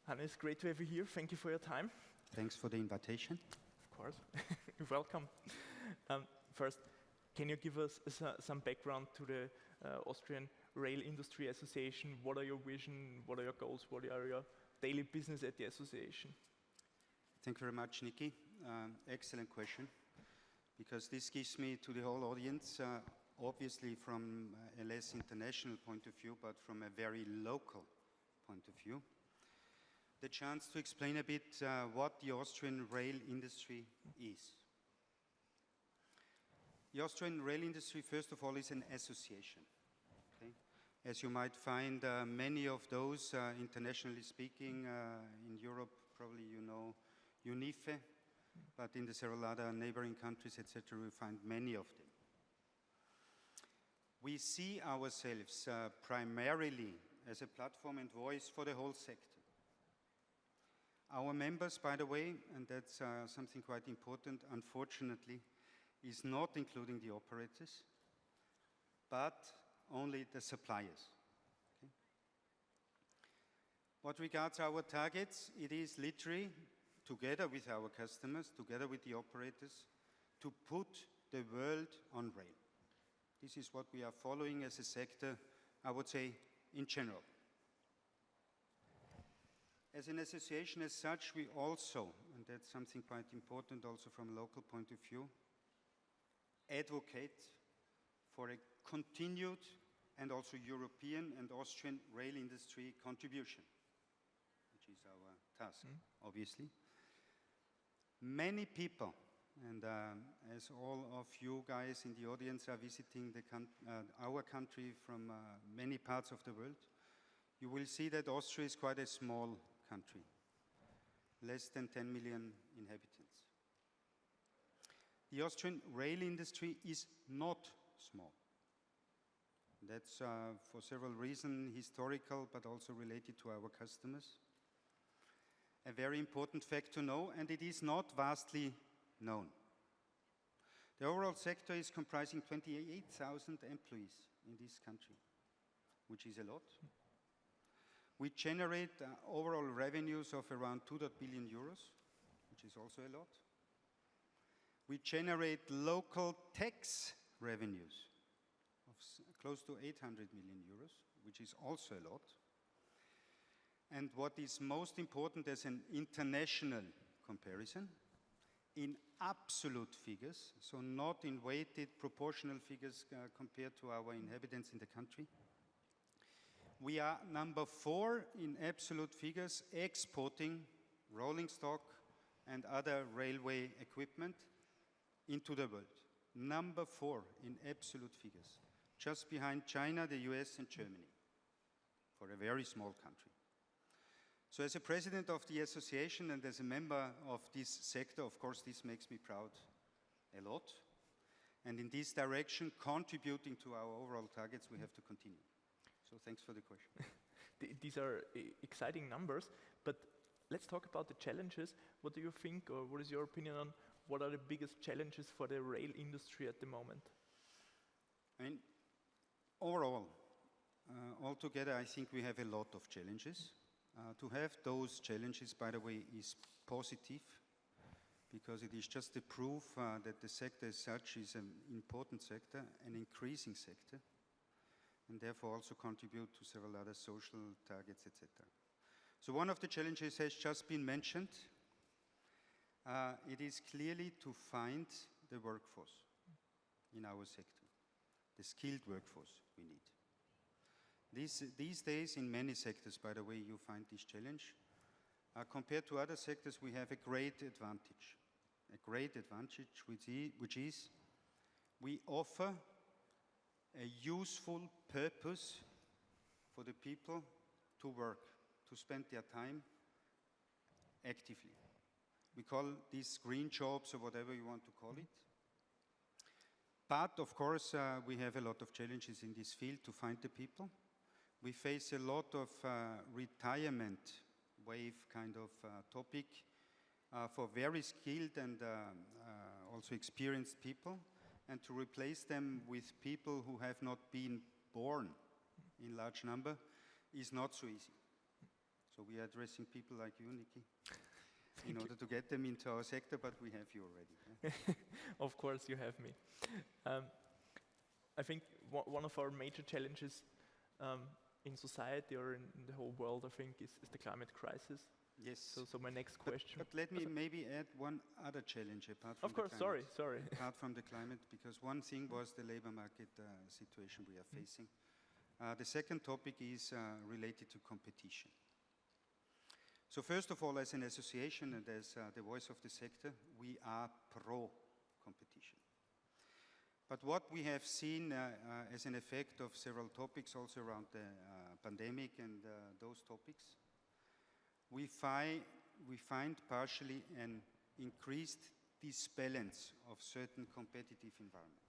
Hannes, great to have you here. Thank you for your time. Thanks for the invitation. Of course. You're welcome. First, can you give us some background to the Austrian Rail Industry Association? What are your vision? What are your goals? What are your daily business at the association? Thank you very much, Nikki. Excellent question, because this gives me to the whole audience, obviously from a less international point of view, but from a very local point of view, the chance to explain a bit what the Austrian rail industry is. The Austrian rail industry, first of all, is an association. Okay? As you might find, many of those, internationally speaking, in Europe, probably you know UNIFE, but in the several other neighboring countries, etc., we find many of them. We see ourselves primarily as a platform and voice for the whole sector. Our members, by the way, and that's something quite important, unfortunately, is not including the operators, but only the suppliers. Okay? What regards our targets, it is literally, together with our customers, together with the operators, to put the world on rail. This is what we are following as a sector, I would say, in general. As an association as such, we also, and that's something quite important also from a local point of view, advocate for a continued and also European and Austrian rail industry contribution, which is our task, obviously. Many people, and as all of you guys in the audience are visiting our country from many parts of the world, you will see that Austria is quite a small country, less than 10 million inhabitants. The Austrian rail industry is not small. That's for several reasons, historical, but also related to our customers. A very important fact to know, and it is not vastly known. The overall sector is comprising 28,000 employees in this country, which is a lot. We generate overall revenues of around 2 billion euros, which is also a lot. We generate local tax revenues of close to 800 million euros, which is also a lot. And what is most important as an international comparison, in absolute figures, so not in weighted proportional figures compared to our inhabitants in the country, we are number 4 in absolute figures exporting rolling stock and other railway equipment into the world. Number 4 in absolute figures, just behind China, the US, and Germany, for a very small country. So as a president of the association and as a member of this sector, of course, this makes me proud a lot. And in this direction, contributing to our overall targets, we have to continue. So thanks for the question. These are exciting numbers, but let's talk about the challenges. What do you think, or what is your opinion on what are the biggest challenges for the rail industry at the moment? I mean, overall, altogether, I think we have a lot of challenges. To have those challenges, by the way, is positive, because it is just a proof that the sector as such is an important sector, an increasing sector, and therefore also contribute to several other social targets, etc. So one of the challenges has just been mentioned. It is clearly to find the workforce in our sector, the skilled workforce we need. These days, in many sectors, by the way, you find this challenge. Compared to other sectors, we have a great advantage, which is we offer a useful purpose for the people to work, to spend their time actively. We call these green jobs or whatever you want to call it. But of course, we have a lot of challenges in this field to find the people. We face a lot of retirement wave kind of topic for very skilled and also experienced people, and to replace them with people who have not been born in large number is not so easy. So we are addressing people like you, Niki, in order to get them into our sector, but we have you already. Yeah? Of course, you have me. I think one of our major challenges in society or in the whole world, I think, is the climate crisis. Yes. So my next question. But let me maybe add one other challenge apart from of course, the climate. sorry. Apart from the climate, because one thing was the labor market situation we are facing. The second topic is related to competition. So first of all, as an association and as the voice of the sector, we are pro-competition. But what we have seen as an effect of several topics also around the pandemic and those topics, we find partially an increased disbalance of certain competitive environment.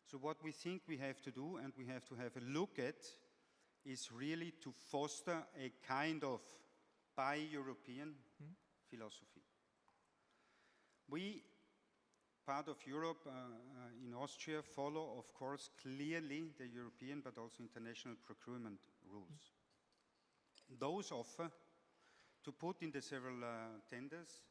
So what we think we have to do and we have to have a look at is really to foster a kind of bi-European philosophy. We, part of Europe, in Austria, follow, of course, clearly the European but also international procurement rules. Those offer to put in the several tenders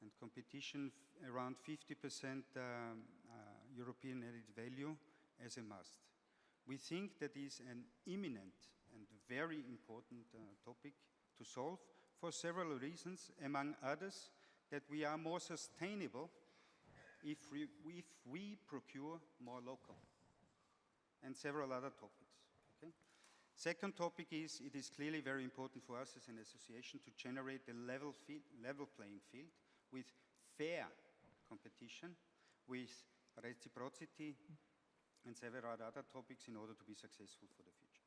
and competition around 50% European added value as a must. We think that is an imminent and very important topic to solve for several reasons, among others, that we are more sustainable if we procure more local, and several other topics. Okay? Second topic is, it is clearly very important for us as an association to generate a level playing field with fair competition, with reciprocity, and several other topics in order to be successful for the future.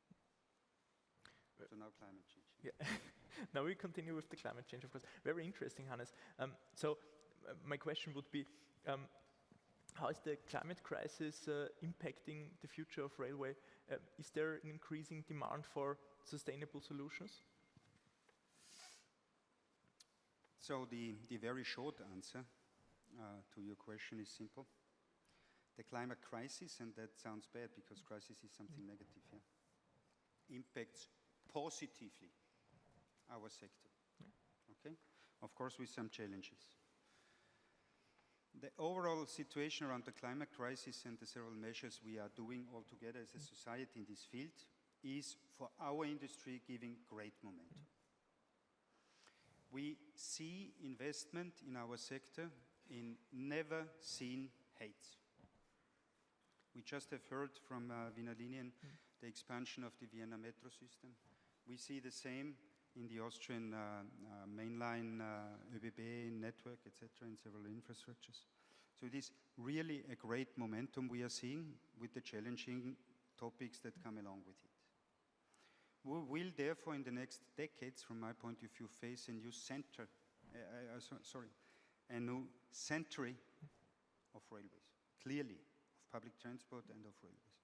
So now climate change. Yeah. Now we continue with the climate change, of course. Very interesting, Hannes. My question would be, how is the climate crisis impacting the future of railway? Is there an increasing demand for sustainable solutions? So the very short answer to your question is simple. The climate crisis, and that sounds bad because crisis is something negative, yeah, impacts positively our sector. Yeah. Okay? Of course, with some challenges. The overall situation around the climate crisis and the several measures we are doing all together as a society in this field is, for our industry, giving great momentum. We see investment in our sector in never-seen heights. We just have heard from Wiener Linien the expansion of the Vienna metro system. We see the same in the Austrian mainline ÖBB network, etc., in several infrastructures. So it is really a great momentum we are seeing with the challenging topics that come along with it. We will therefore in the next decades, from my point of view, face a new a new century of railways, clearly, of public transport and of railways.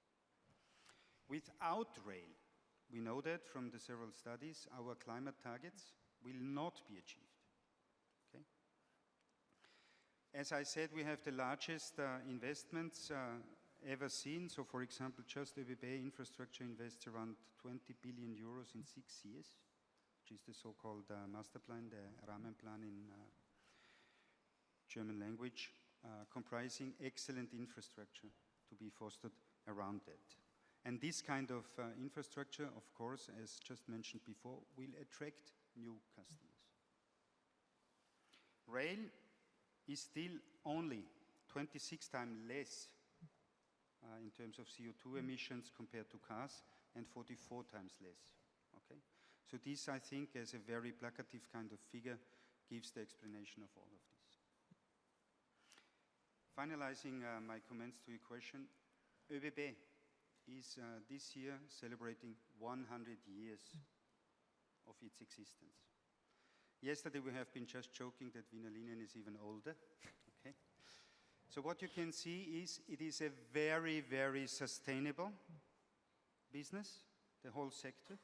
Without rail, we know that from the several studies, our climate targets will not be achieved. Okay? As I said, we have the largest investments ever seen. So, for example, just ÖBB infrastructure invests around 20 billion euros in 6 years, which is the so-called master plan, the Rahmenplan in German language, comprising excellent infrastructure to be fostered around that. And this kind of infrastructure, of course, as just mentioned before, will attract new customers. Rail is still only 26 times less in terms of CO2 emissions compared to cars, and 44 times less. Okay? So this, I think, as a very placative kind of figure, gives the explanation of all of this. Finalizing my comments to your question, ÖBB is this year celebrating 100 years of its existence. Yesterday we have been just joking that Wiener Linien is even older. Okay? So what you can see is it is a very, very sustainable business, the whole sector.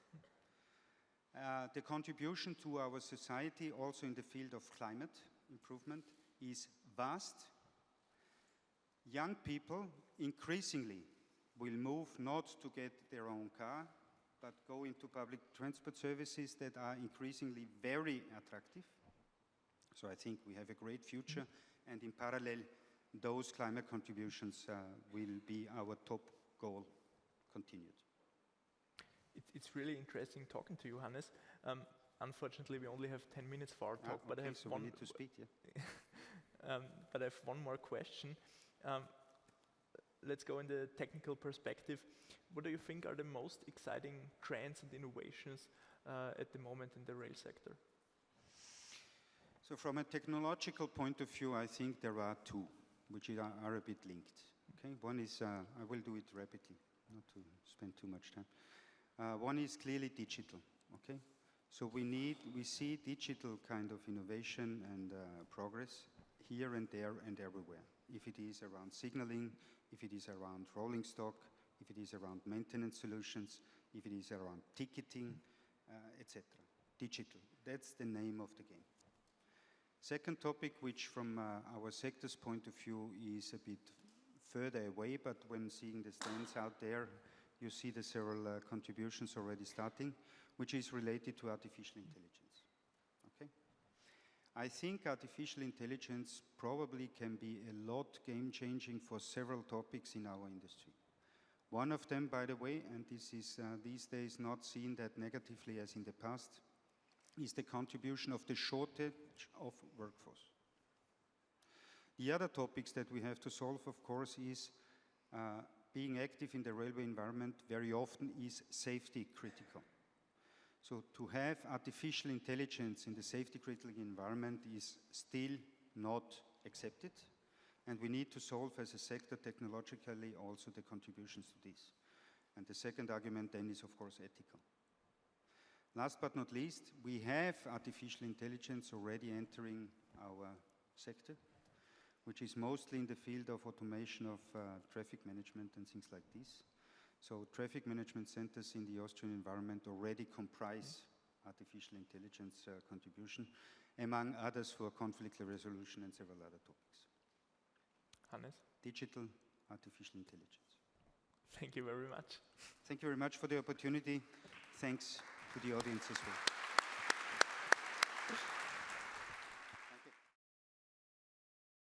The contribution to our society, also in the field of climate improvement, is vast. Young people increasingly will move not to get their own car, but go into public transport services that are increasingly very attractive. So I think we have a great future, and in parallel, those climate contributions will be our top goal continued. It's really interesting talking to you, Hannes. Unfortunately, we only have 10 minutes for our talk, but I have so one. We need to speed, yeah. But I have one more question. Let's go in the technical perspective. What do you think are the most exciting trends and innovations at the moment in the rail sector? So from a technological point of view, I think there are two, which are a bit linked. Okay, one is, I will do it rapidly, not to spend too much time. One is clearly digital, okay? So we see digital kind of innovation and progress here and there and everywhere. If it is around signaling, if it is around rolling stock, if it is around maintenance solutions, if it is around ticketing, etc. Digital, that's the name of the game. Second topic, which from our sector's point of view is a bit further away, but when seeing the stands out there, you see the several contributions already starting, which is related to artificial intelligence. Okay? I think artificial intelligence probably can be a lot game-changing for several topics in our industry. One of them, by the way, and this is these days not seen that negatively as in the past, is the contribution of the shortage of workforce. The other topics that we have to solve, of course, is being active in the railway environment very often is safety critical. So to have artificial intelligence in the safety critical environment is still not accepted, and we need to solve as a sector technologically also the contributions to this. And the second argument then is, of course, ethical. Last but not least, we have artificial intelligence already entering our sector, which is mostly in the field of automation of traffic management and things like this. So traffic management centers in the Austrian environment already comprise artificial intelligence contribution, among others for conflict resolution and several other topics. Hannes? Digital artificial intelligence. Thank you very much. Thank you very much for the opportunity. Thanks to the audience as well.